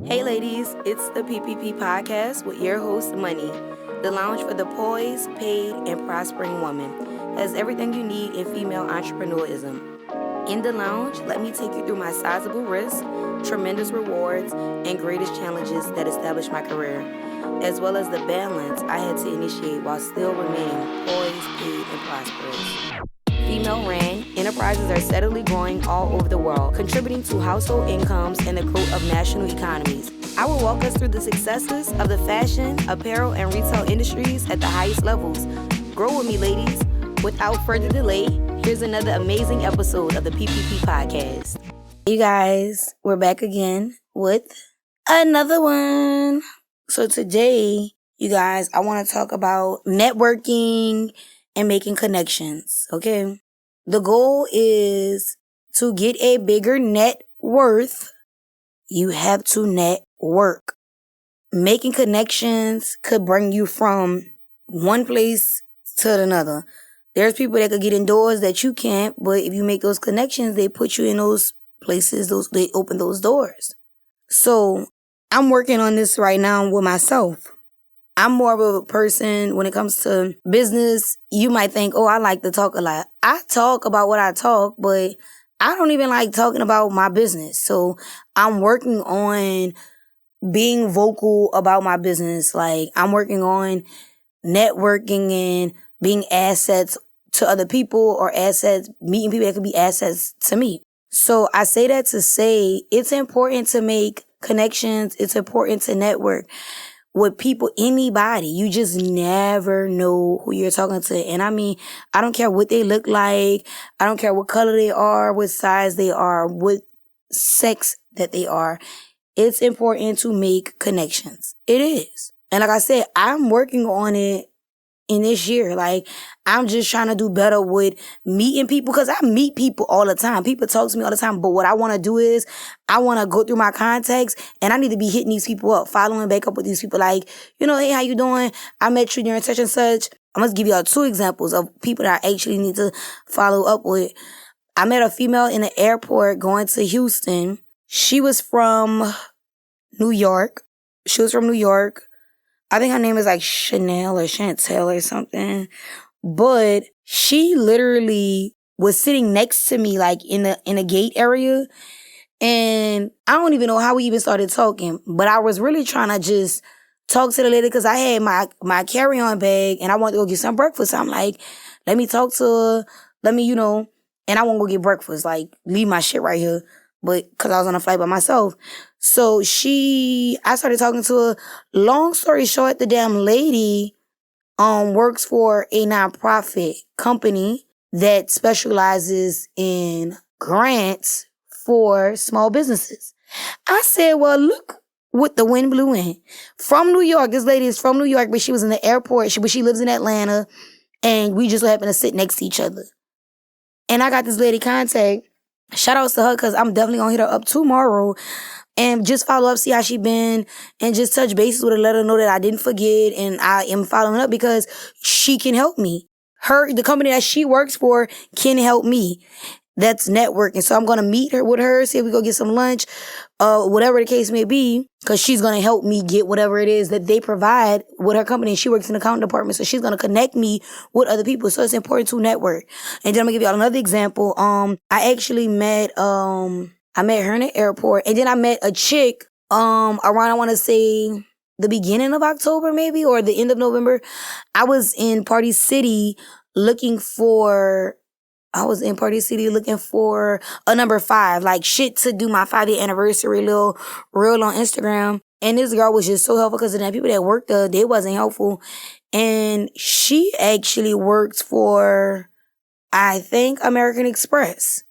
Hey ladies, it's the PPP Podcast with your host, Moneyy, the lounge for the poised, paid, and prospering woman. Has everything you need in female entrepreneurism. In the lounge, let me take you through my sizable risks, tremendous rewards, and greatest challenges that established my career, as well as the balance I had to initiate while still remaining poised, paid, and prosperous. Female-ran enterprises are steadily growing all over the world, contributing to household incomes and the growth of national economies. I will walk us through the successes of the fashion, apparel, and retail industries at the highest levels. Grow with me, ladies. Without further delay, here's another amazing episode of the PPP Podcast. You guys, we're back again with another one. So today, you guys, I want to talk about networking and making connections, okay? The goal is to get a bigger net worth. You have to network. Making connections could bring you from one place to another. There's people that could get in doors that you can't, but if you make those connections, they put you in those places, they open those doors. So I'm working on this right now with myself. I'm more of a person when it comes to business. You might think, I like to talk a lot. I talk about what I talk, but I don't even like talking about my business. So I'm working on being vocal about my business. Like I'm working on networking and being assets to other people or meeting people that could be assets to me. So I say that to say it's important to make connections. It's important to network with people, anybody. You just never know who you're talking to. And I mean, I don't care what they look like. I don't care what color they are, what size they are, what sex that they are. It's important to make connections. It is. And like I said, I'm working on it in this year. Like, I'm just trying to do better with meeting people because I meet people all the time. People talk to me all the time. But what I want to do is I want to go through my contacts and I need to be hitting these people up, following back up with these people. Like, hey, how you doing? I met you during such and such. I'm going to give y'all 2 examples of people that I actually need to follow up with. I met a female in the airport going to Houston. She was from New York. I think her name is like Chanel or Chantel or something. But she literally was sitting next to me like in a gate area. And I don't even know how we even started talking. But I was really trying to just talk to the lady because I had my carry-on bag and I wanted to go get some breakfast. So I'm like, let me talk to her. Let me, and I won't go get breakfast. Like, leave my shit right here. But because I was on a flight by myself. So I started talking to her. Long story short, the damn lady works for a nonprofit company that specializes in grants for small businesses. I said, well, look what the wind blew in. From New York. This lady is from New York, but she was in the airport. But she lives in Atlanta. And we just happened to sit next to each other. And I got this lady contact. Shout outs to her because I'm definitely going to hit her up tomorrow and just follow up, see how she been, and just touch bases with her, let her know that I didn't forget and I am following up because she can help me. The company that she works for can help me. That's networking. So I'm going to meet her with her, see if we go get some lunch, whatever the case may be, because she's going to help me get whatever it is that they provide with her company. She works in the accounting department, so she's going to connect me with other people. So it's important to network. And then I'm going to give y'all another example. I actually met her in the airport, and then I met a chick around, I want to say, the beginning of October maybe, or the end of November. I was in Party City looking for a number 5, like shit to do my 5-year anniversary little reel on Instagram. And this girl was just so helpful because the people that worked there, they wasn't helpful. And she actually works for, I think, American Express.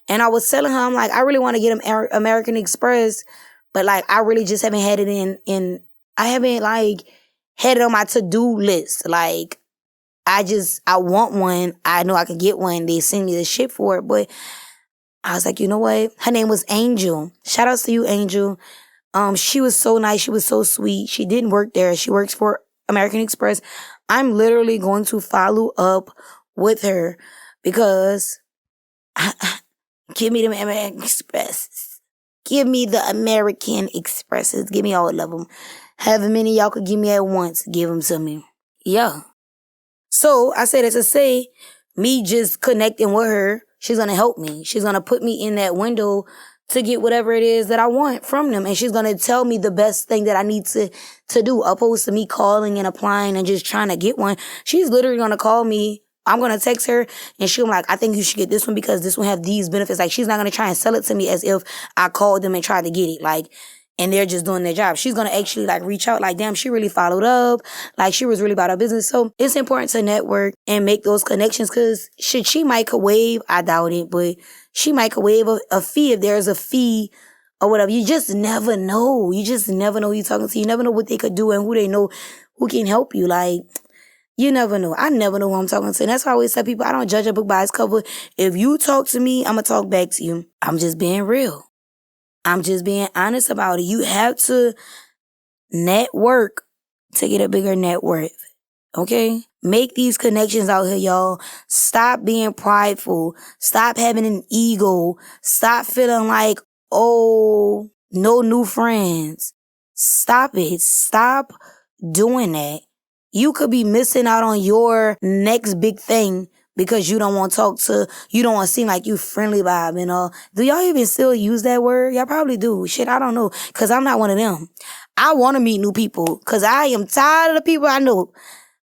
And I was telling her, I'm like, I really want to get American Express, but like, I really just haven't had it I haven't like had it on my to-do list. Like, I want one. I know I can get one. They send me the shit for it. But I was like, you know what? Her name was Angel. Shout outs to you, Angel. She was so nice. She was so sweet. She didn't work there. She works for American Express. I'm literally going to follow up with her because give me them American Express. Give me the American Expresses. Give me all of them. However many y'all could give me at once, give them to me. Yeah. So I say that to say, me just connecting with her, she's going to help me. She's going to put me in that window to get whatever it is that I want from them. And she's going to tell me the best thing that I need to do, opposed to me calling and applying and just trying to get one. She's literally going to call me. I'm going to text her and she'll be like, I think you should get this one because this one have these benefits. Like, she's not going to try and sell it to me as if I called them and tried to get it. Like, and they're just doing their job. She's going to actually like reach out like, damn, she really followed up. Like, she was really about her business. So it's important to network and make those connections because she microwave, I doubt it, but she microwave a fee if there's a fee or whatever. You just never know. You just never know who you're talking to. You never know what they could do and who they know who can help you. Like, you never know. I never know who I'm talking to. And that's why I always tell people, I don't judge a book by its cover. If you talk to me, I'm going to talk back to you. I'm just being real. I'm just being honest about it. You have to network to get a bigger net worth. Okay? Make these connections out here, y'all. Stop being prideful. Stop having an ego. Stop feeling like, oh, no new friends. Stop it. Stop doing that. You could be missing out on your next big thing because you don't want to you don't want to seem like you friendly vibe and all. Do y'all even still use that word? Y'all probably do. Shit, I don't know. Because I'm not one of them. I want to meet new people because I am tired of the people I know.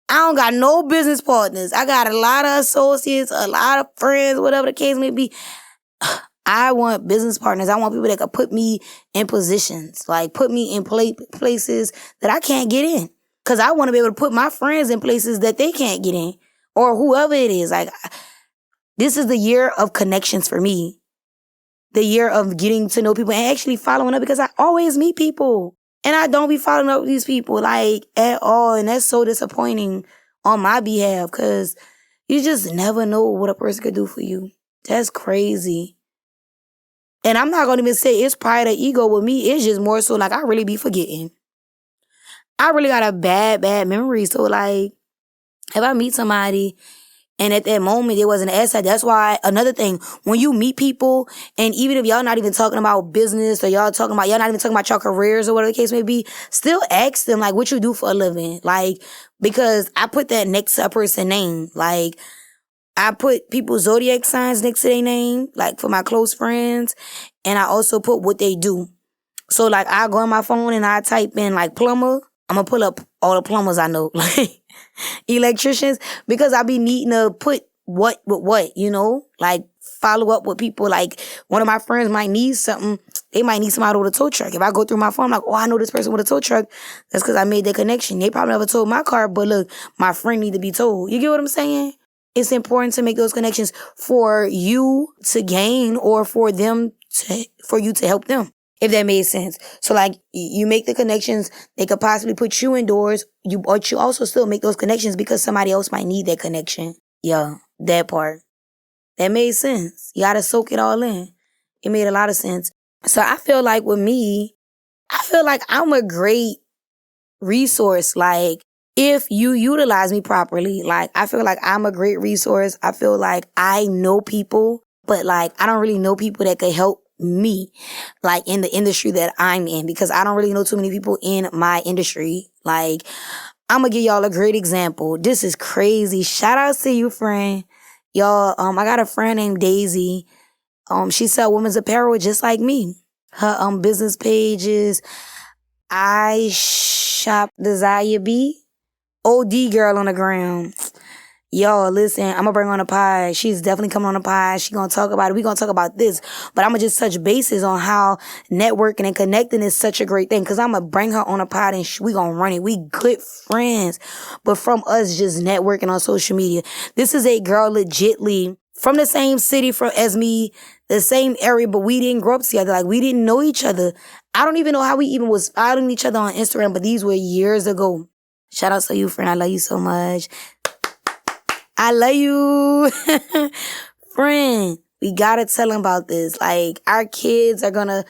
I don't got no business partners. I got a lot of associates, a lot of friends, whatever the case may be. I want business partners. I want people that can put me in positions, like put me in places that I can't get in. Because I want to be able to put my friends in places that they can't get in. Or whoever it is. Like, this is the year of connections for me. The year of getting to know people and actually following up because I always meet people. And I don't be following up with these people, like, at all. And that's so disappointing on my behalf because you just never know what a person could do for you. That's crazy. And I'm not going to even say it's pride or ego with me. It's just more so like I really be forgetting. I really got a bad memory. So, like, if I meet somebody and at that moment there wasn't an asset, that's why another thing, when you meet people and even if y'all not even talking about business or y'all not even talking about your careers or whatever the case may be, still ask them like what you do for a living. Like, because I put that next to a person's name. Like, I put people's zodiac signs next to their name, like for my close friends. And I also put what they do. So like I go on my phone and I type in like plumber. I'm going to pull up all the plumbers I know, like electricians, because I be needing to put what with what, you know, like follow up with people. Like one of my friends might need something. They might need somebody with a tow truck. If I go through my phone, I'm like, oh, I know this person with a tow truck. That's because I made that connection. They probably never towed my car, but look, my friend need to be told. You get what I'm saying? It's important to make those connections for you to gain or for you to help them. If that made sense. So like you make the connections, they could possibly put you indoors. But you also still make those connections because somebody else might need that connection. Yeah, that part. That made sense. You gotta soak it all in. It made a lot of sense. So I feel like with me, I feel like I'm a great resource. Like if you utilize me properly, like I feel like I'm a great resource. I feel like I know people, but like I don't really know people that could help me, like in the industry that I'm in, because I don't really know too many people in my industry. Like, I'm gonna give y'all a great example. This is crazy. Shout out to you, friend. Y'all, I got a friend named Daisy. She sell women's apparel just like me. Her business page is I Shop Desire B. OD girl on the ground. Y'all, listen, I'm gonna bring her on a pod. She's definitely coming on a pod. She gonna talk about it. We gonna talk about this. But I'm gonna just touch bases on how networking and connecting is such a great thing. Cause I'm gonna bring her on a pod and we gonna run it. We good friends. But from us just networking on social media. This is a girl legitly from the same city as me, the same area, but we didn't grow up together. Like, we didn't know each other. I don't even know how we even was following each other on Instagram, but these were years ago. Shout out to you, friend. I love you so much. I love you. Friend, we gotta tell him about this. Like, our kids are gonna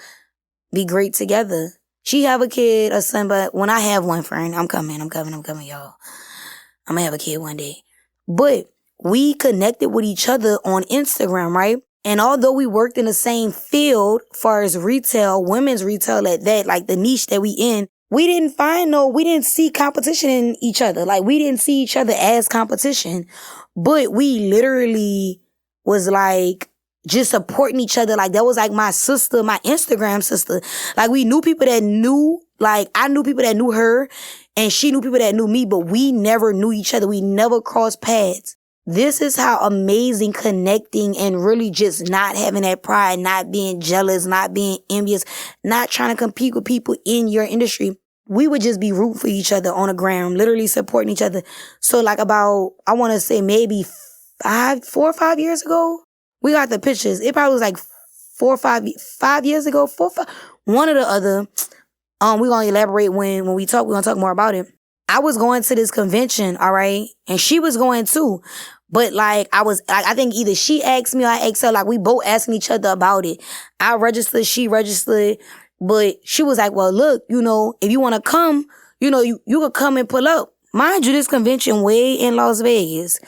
be great together. She have a kid, a son, but when I have one, friend, I'm coming, y'all. I'm gonna have a kid one day. But we connected with each other on Instagram, right? And although we worked in the same field, far as retail, women's retail at that, like the niche that we in, we didn't see competition in each other. Like, we didn't see each other as competition, but we literally was like just supporting each other. Like, that was like my sister, my Instagram sister. Like, we knew people that knew, like, I knew people that knew her and she knew people that knew me, but we never knew each other. We never crossed paths. This is how amazing connecting and really just not having that pride, not being jealous, not being envious, not trying to compete with people in your industry. We would just be rooting for each other on the ground, literally supporting each other. So like about, I want to say maybe 4 or 5 years ago, we got the pictures. It probably was like 5 years ago, 4, 5, one or the other. We're going to elaborate when we talk. We're going to talk more about it. I was going to this convention, all right? And she was going too. But like, I think either she asked me or I asked her, like we both asking each other about it. I registered, she registered, but she was like, well, look, if you want to come, you could come and pull up. Mind you, this convention way in Las Vegas.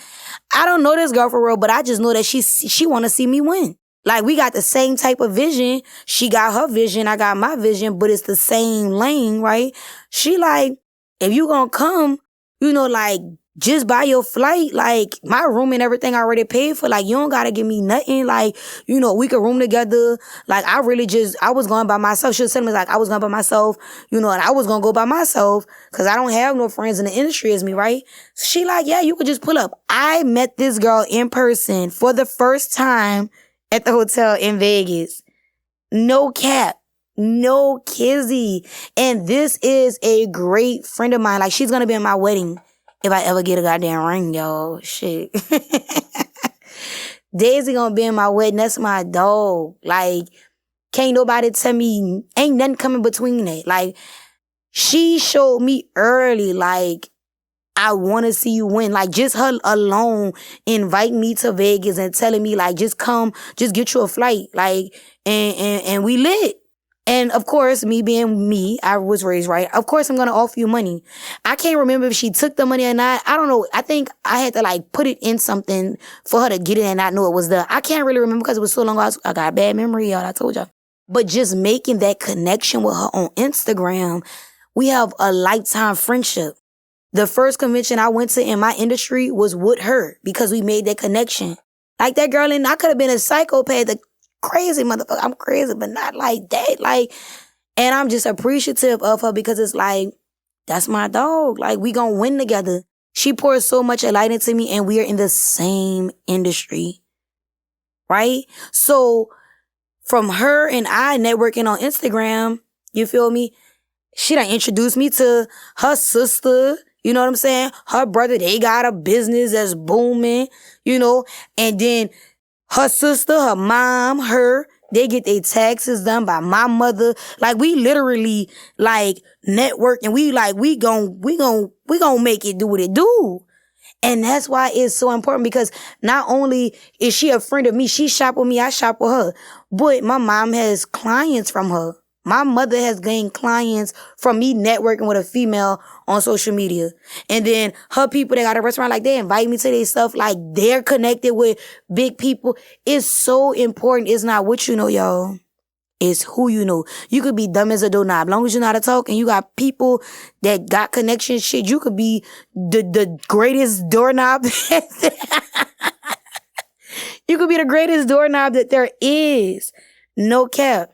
I don't know this girl for real, but I just know that she want to see me win. Like, we got the same type of vision. She got her vision, I got my vision, but it's the same lane, right? She like, if you gonna come, like, just buy your flight, like, my room and everything I already paid for. Like, you don't gotta give me nothing. Like, we could room together. Like, I was going by myself. She was telling me, like, I was going by myself, and I was gonna go by myself because I don't have no friends in the industry as me, right? So she like, yeah, you could just pull up. I met this girl in person for the first time at the hotel in Vegas. No cap. No kizzy. And this is a great friend of mine. Like, she's gonna be in my wedding. If I ever get a goddamn ring, yo, shit. Daisy gonna be in my wedding. That's my dog. Like, can't nobody tell me, ain't nothing coming between that. Like, she showed me early, like, I want to see you win. Like, just her alone inviting me to Vegas and telling me, like, just come, just get you a flight. Like, and we lit. And of course, me being me, I was raised right. Of course, I'm going to offer you money. I can't remember if she took the money or not. I don't know. I think I had to like put it in something for her to get it and not know it was there. I can't really remember because it was so long ago. I got a bad memory, y'all. I told y'all. But just making that connection with her on Instagram, we have a lifetime friendship. The first convention I went to in my industry was with her because we made that connection. Like, that girl, and I could have been a psychopath, a crazy motherfucker. I'm crazy, but not like that. Like, and I'm just appreciative of her because it's like, that's my dog. Like, we gonna win together. She pours so much light into me and we are in the same industry. Right? So from her and I networking on Instagram, you feel me? She done introduced me to her sister. You know what I'm saying? Her brother, they got a business that's booming, and then her sister, her mom, they get their taxes done by my mother. Like, we literally like network and we gon' make it do what it do. And that's why it's so important because not only is she a friend of me, she shop with me, I shop with her, but my mom has clients from her. My mother has gained clients from me networking with a female on social media. And then her people that got a restaurant, like, they invite me to their stuff. Like, they're connected with big people. It's so important. It's not what you know, y'all. It's who you know. You could be dumb as a doorknob. As long as you know how to talk and you got people that got connections, shit, you could be the greatest doorknob. You could be the greatest doorknob that there is. No cap.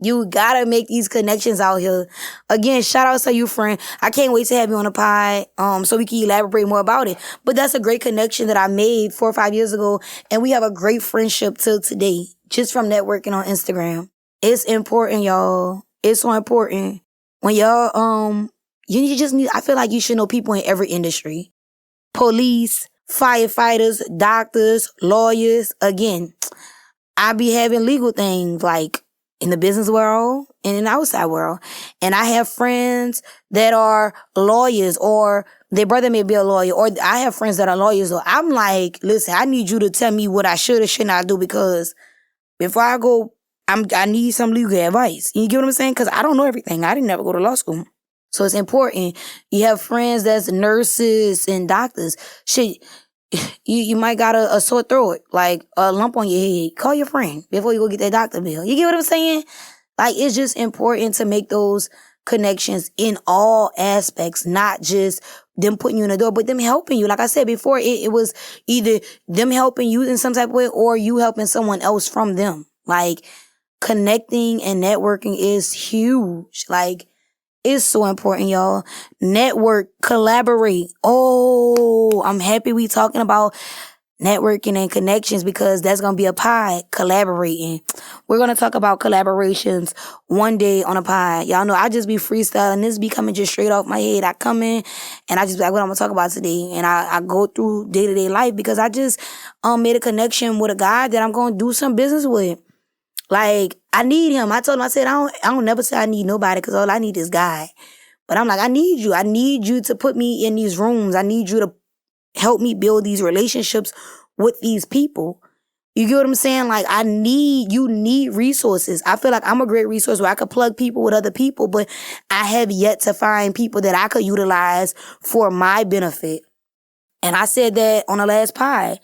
You gotta make these connections out here. Again, shout out to you, friend. I can't wait to have you on the pod, so we can elaborate more about it. But that's a great connection that I made 4 or 5 years ago, and we have a great friendship till today, just from networking on Instagram. It's important, y'all. It's so important. When y'all, you just need, I feel like you should know people in every industry. Police, firefighters, doctors, lawyers. Again, I be having legal things like in the business world and in the outside world. And I have friends that are lawyers, or their brother may be a lawyer, or I have friends that are lawyers. So I'm like, listen, I need you to tell me what I should or should not do, because before I go, I need some legal advice. You get what I'm saying? Because I don't know everything. I didn't never go to law school. So it's important. You have friends that's nurses and doctors. Shit, you might got a sore throat, like a lump on your head. Call your friend before you go get that doctor bill. You get what I'm saying? Like, it's just important to make those connections in all aspects, not just them putting you in the door, but them helping you. Like I said before, it was either them helping you in some type of way or you helping someone else from them. Like, connecting and networking is huge. Like, it's so important, y'all. Network, collaborate. Oh, I'm happy we talking about networking and connections because that's going to be a pod, collaborating. We're going to talk about collaborations one day on a pod. Y'all know I just be freestyling. This be coming just straight off my head. I come in and I just be like, what I'm going to talk about today. And I go through day-to-day life because I just made a connection with a guy that I'm going to do some business with. Like, I need him. I told him, I said, I don't never say I need nobody because all I need is God. But I'm like, I need you. I need you to put me in these rooms. I need you to help me build these relationships with these people. You get what I'm saying? Like, you need resources. I feel like I'm a great resource where I could plug people with other people, but I have yet to find people that I could utilize for my benefit. And I said that on the last pod.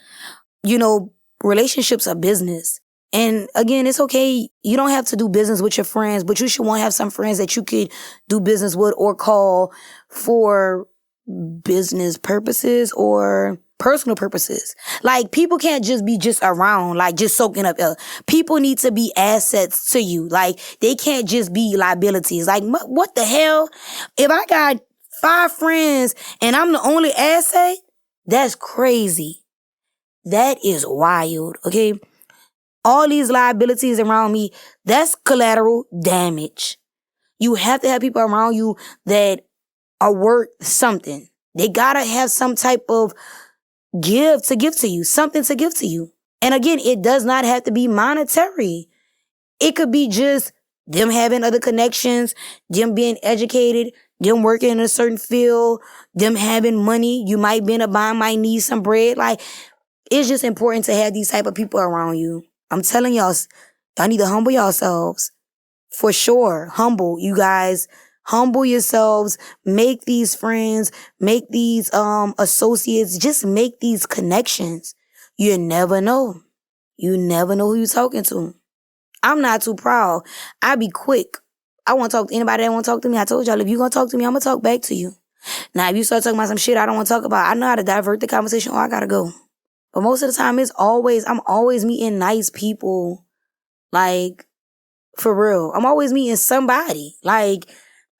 You know, relationships are business. And again, it's okay. You don't have to do business with your friends, but you should want to have some friends that you could do business with or call for business purposes or personal purposes. Like, people can't just be just around, like just soaking up air. People need to be assets to you. Like, they can't just be liabilities. Like, what the hell? If I got 5 friends and I'm the only asset, that's crazy. That is wild, okay? All these liabilities around me, that's collateral damage. You have to have people around you that are worth something. They gotta have some type of give to you, something to give to you. And again, it does not have to be monetary. It could be just them having other connections, them being educated, them working in a certain field, them having money. You might be in a bind, might need some bread. Like, it's just important to have these type of people around you. I'm telling y'all need to humble yourselves. For sure. Humble, you guys. Humble yourselves. Make these friends. Make these associates. Just make these connections. You never know. You never know who you're talking to. I'm not too proud. I be quick. I want to talk to anybody that want to talk to me. I told y'all, if you going to talk to me, I'm going to talk back to you. Now, if you start talking about some shit I don't want to talk about, I know how to divert the conversation or I got to go. But most of the time, I'm always meeting nice people. Like, for real. I'm always meeting somebody. Like,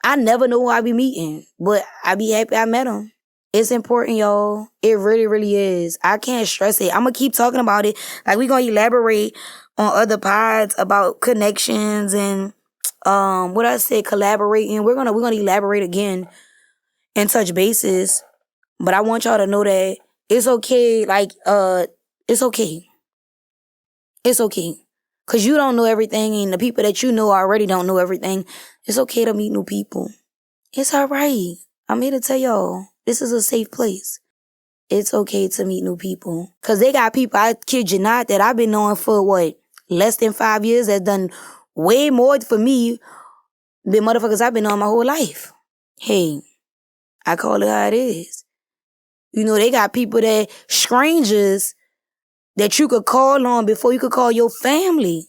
I never know who I be meeting, but I be happy I met them. It's important, y'all. It really, really is. I can't stress it. I'm going to keep talking about it. Like, we going to elaborate on other pods about connections and, what I said, collaborating. We're going to elaborate again and touch bases. But I want y'all to know that it's okay, like, it's okay. It's okay. Because you don't know everything, and the people that you know already don't know everything. It's okay to meet new people. It's all right. I'm here to tell y'all, this is a safe place. It's okay to meet new people. Because they got people, I kid you not, that I've been knowing for, less than 5 years that done way more for me than motherfuckers I've been knowing my whole life. Hey, I call it how it is. You know, they got people that, strangers, that you could call on before you could call your family.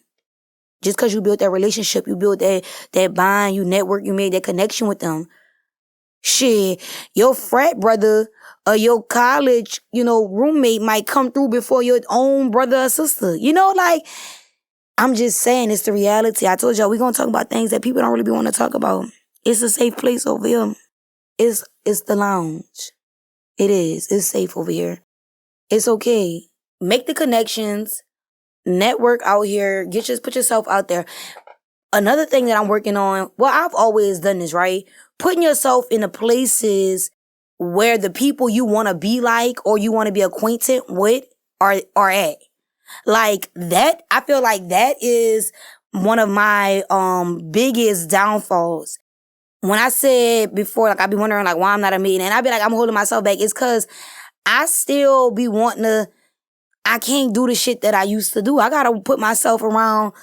Just because you built that relationship, you built that bond, you network, you made that connection with them. Shit, your frat brother or your college, roommate might come through before your own brother or sister. Like, I'm just saying, it's the reality. I told y'all, we're going to talk about things that people don't really want to talk about. It's a safe place over here. It's the lounge. It is. It's safe over here. It's okay. Make the connections. Network out here. Put yourself out there. Another thing that I'm working on, I've always done this, right? Putting yourself in the places where the people you want to be like or you want to be acquainted with are at. Like that, I feel like that is one of my biggest downfalls. When I said before, like, I be wondering, like, why I'm not a meeting, and I be like, I'm holding myself back. It's because I still be wanting to, I can't do the shit that I used to do. I got to put myself around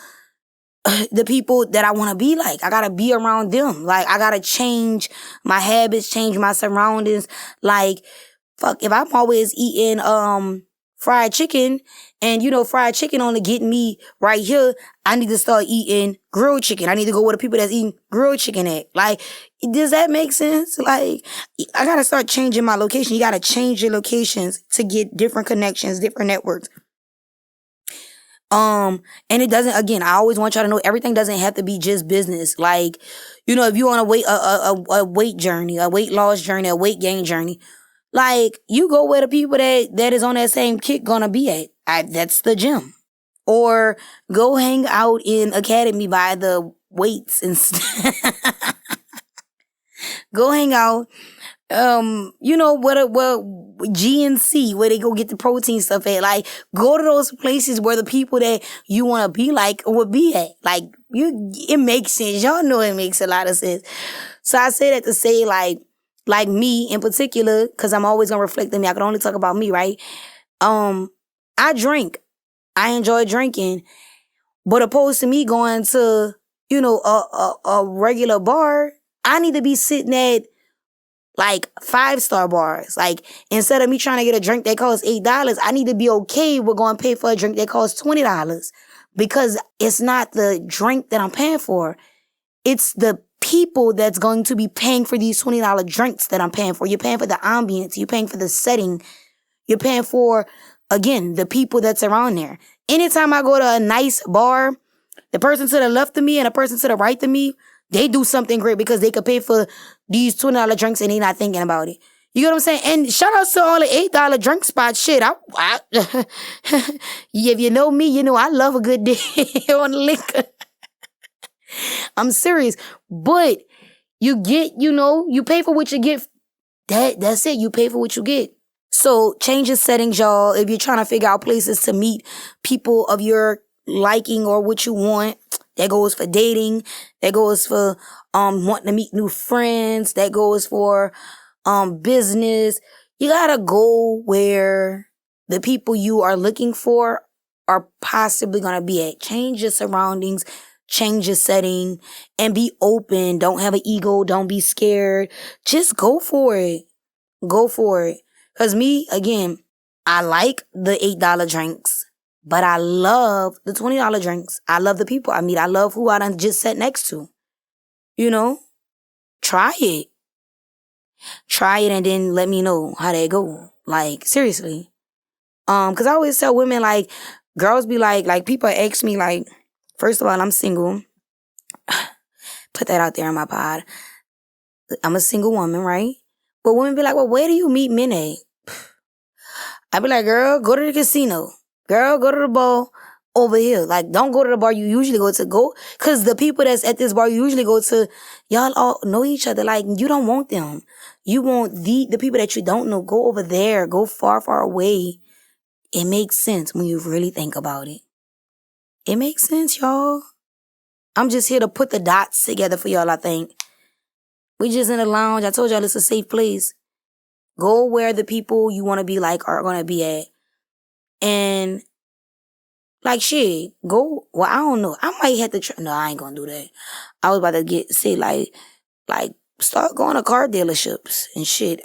the people that I want to be like. I got to be around them. Like, I got to change my habits, change my surroundings. Like, Fuck, if I'm always eating fried chicken and, fried chicken only getting me right here, I need to start eating grilled chicken. I need to go where the people that's eating grilled chicken at. Like, does that make sense? Like, I gotta start changing my location. You gotta change your locations to get different connections, different networks. And it doesn't, again, I always want y'all to know everything doesn't have to be just business. Like, if you want a weight journey, a weight loss journey, a weight gain journey, like, you go where the people that is on that same kick gonna be at. That's the gym. Or go hang out in Academy by the weights and stuff. Go hang out, what GNC, where they go get the protein stuff at. Like, go to those places where the people that you want to be like would be at. Like, it makes sense. Y'all know it makes a lot of sense. So I say that to say, like me in particular, because I'm always going to reflect on me. I can only talk about me, right? I drink. I enjoy drinking. But opposed to me going to, a regular bar, I need to be sitting at like 5-star bars. Like, instead of me trying to get a drink that costs $8, I need to be okay with going to pay for a drink that costs $20. Because it's not the drink that I'm paying for. It's the people that's going to be paying for these $20 drinks that I'm paying for. You're paying for the ambience. You're paying for the setting. You're paying for, again, the people that's around there. Anytime I go to a nice bar, the person to the left of me and the person to the right of me, they do something great because they could pay for these $20 drinks and they not thinking about it. You get what I'm saying? And shout out to all the $8 drink spots. Shit, if you know me, you know I love a good day on liquor. I'm serious. But you get, you pay for what you get. That's it. You pay for what you get. So change your settings, y'all. If you're trying to figure out places to meet people of your liking or what you want, that goes for dating. That goes for wanting to meet new friends. That goes for business. You gotta go where the people you are looking for are possibly gonna be at. Change your surroundings. Change your setting and be open. Don't have an ego. Don't be scared. Just go for it. Go for it. Because me, again, I like the $8 drinks, but I love the $20 drinks. I love the people I meet. I love who I done just sat next to. Try it. Try it and then let me know how they go. Like, seriously. Because I always tell women, like, girls be like, people ask me, like, first of all, I'm single. Put that out there in my pod. I'm a single woman, right? But women be like, well, where do you meet men at? I be like, girl, go to the casino. Girl, go to the bar over here. Like, don't go to the bar you usually go to. Go, because the people that's at this bar you usually go to, y'all all know each other. Like, you don't want them. You want the people that you don't know. Go over there. Go far, far away. It makes sense when you really think about it. It makes sense, y'all. I'm just here to put the dots together for y'all, I think. We just in the lounge. I told y'all it's a safe place. Go where the people you want to be like are going to be at. And, like, shit, go. Well, I don't know. I might have to try. No, I ain't going to do that. I was about to say, like, start going to car dealerships and shit.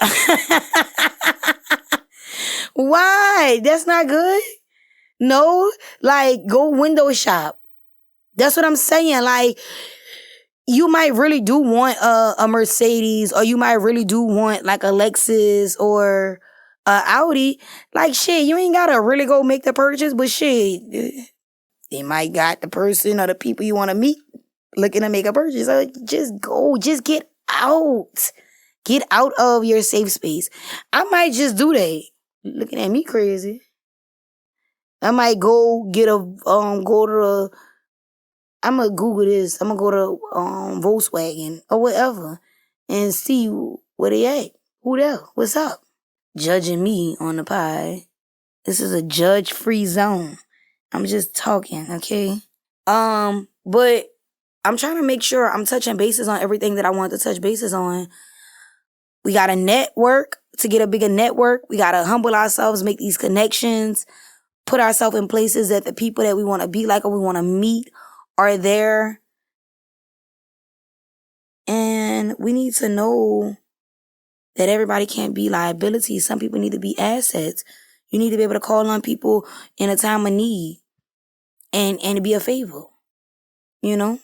Why? That's not good? No? Like, go window shop. That's what I'm saying. Like, you might really do want a Mercedes, or you might really do want like a Lexus or a Audi. Like, shit, you ain't gotta really go make the purchase, but shit, they might got the person or the people you want to meet looking to make a purchase. So just go, just get out. Get out of your safe space. I might just do that. Looking at me crazy. I might go get I'm going to Google this. I'm going to go to Volkswagen or whatever and see where they at. Who there? What's up? Judging me on the pod. This is a judge-free zone. I'm just talking, okay? But I'm trying to make sure I'm touching bases on everything that I want to touch bases on. We got to network to get a bigger network. We got to humble ourselves, make these connections, put ourselves in places that the people that we want to be like or we want to meet are there. And we need to know that everybody can't be liabilities. Some people need to be assets. You need to be able to call on people in a time of need and to be a favor. You know?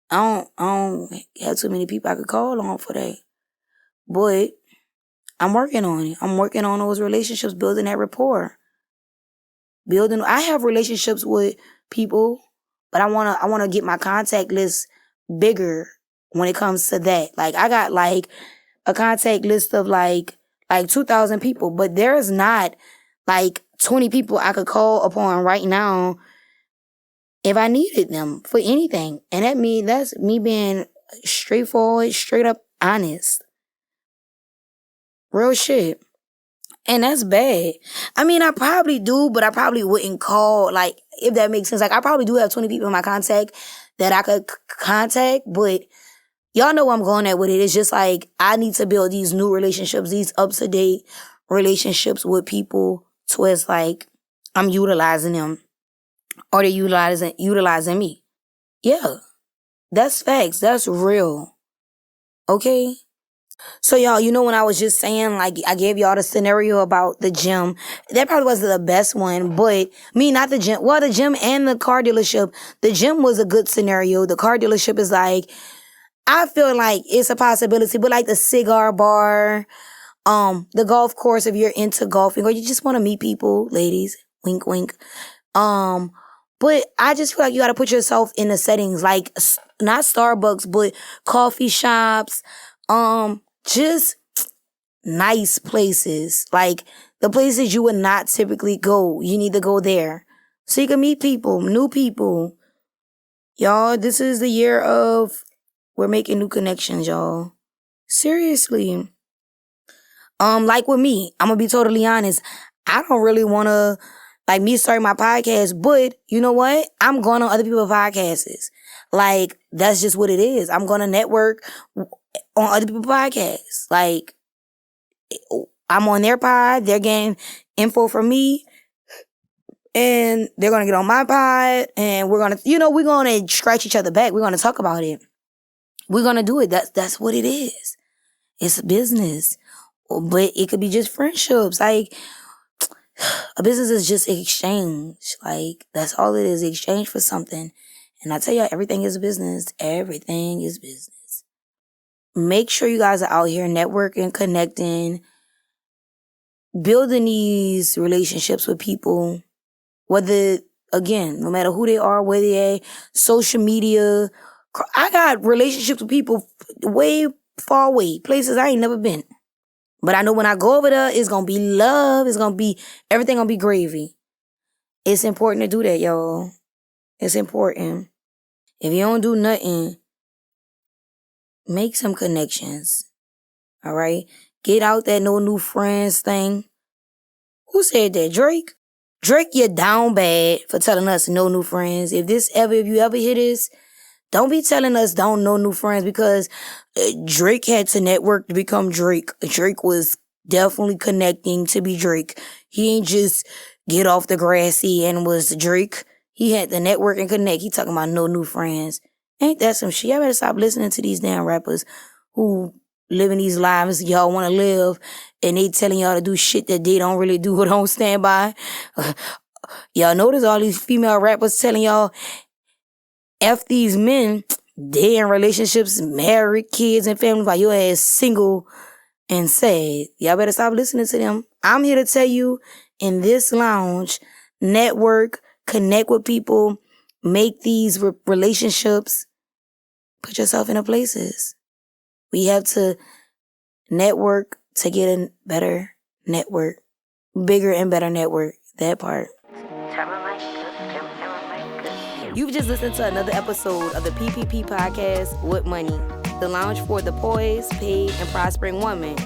I don't have too many people I could call on for that. But I'm working on it. I'm working on those relationships, building that rapport. I have relationships with people, but I wanna get my contact list bigger when it comes to that. Like, I got like a contact list of like 2,000 people, but there's not like 20 people I could call upon right now if I needed them for anything. And that's me being straightforward, straight up honest. Real shit. And that's bad. I mean, I probably do, but I probably wouldn't call, like, if that makes sense. Like, I probably do have 20 people in my contact that I could contact, but y'all know where I'm going at with it. It's just like, I need to build these new relationships, these up-to-date relationships with people to where it's like, I'm utilizing them. Or they're utilizing me. Yeah. That's facts. That's real. Okay? So y'all, you know when I was just saying, like, I gave y'all the scenario about the gym. That probably wasn't the best one, but not the gym. Well, the gym and the car dealership. The gym was a good scenario. The car dealership is like, I feel like it's a possibility, but like the cigar bar, the golf course if you're into golfing or you just want to meet people, ladies, wink, wink. But I just feel like you got to put yourself in the settings, like not Starbucks, but coffee shops, just nice places, like the places you would not typically go. You need to go there so you can meet people, new people. Y'all, this is the year of we're making new connections, y'all. Seriously. Like with me, I'm gonna be totally honest. I don't really want to, like, me starting my podcast, but you know what? I'm going on other people's podcasts. Like, that's just what it is. I'm going to network on other people's podcasts. Like, I'm on their pod. They're getting info from me. And they're going to get on my pod. And we're going to, we're going to scratch each other back. We're going to talk about it. We're going to do it. That's what it is. It's a business. But it could be just friendships. Like, a business is just exchange. Like, that's all it is, exchange for something. And I tell y'all, everything is business. Everything is business. Make sure you guys are out here networking, connecting, building these relationships with people. Whether, again, no matter who they are, where they at, social media. I got relationships with people way far away, places I ain't never been. But I know when I go over there, it's going to be love. It's going to be, everything going to be gravy. It's important to do that, y'all. It's important. If you don't do nothing, make some connections. All right? Get out that no new friends thing. Who said that? Drake? Drake, you're down bad for telling us no new friends. If you ever hear this, don't be telling us don't know new friends because Drake had to network to become Drake. Drake was definitely connecting to be Drake. He ain't just get off the grassy and was Drake. He had to network and connect. He talking about no new friends. Ain't that some shit? Y'all better stop listening to these damn rappers who living these lives y'all want to live and they telling y'all to do shit that they don't really do or don't stand by. Y'all notice all these female rappers telling y'all, F these men, they in relationships, married, kids, and family, while your ass single and sad. Y'all better stop listening to them. I'm here to tell you, in this lounge, network, connect with people, make these relationships, put yourself in the places. We have to network to get a better network, bigger and better network, that part. You've just listened to another episode of the PPP Podcast with Moneyy, the lounge for the poised, paid, and prospering woman.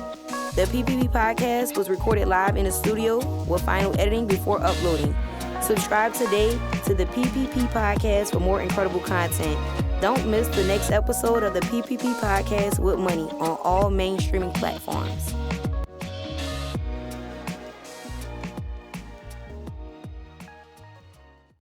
The PPP Podcast was recorded live in the studio with final editing before uploading. Subscribe today to the PPP Podcast for more incredible content. Don't miss the next episode of the PPP Podcast with Moneyy on all main streaming platforms.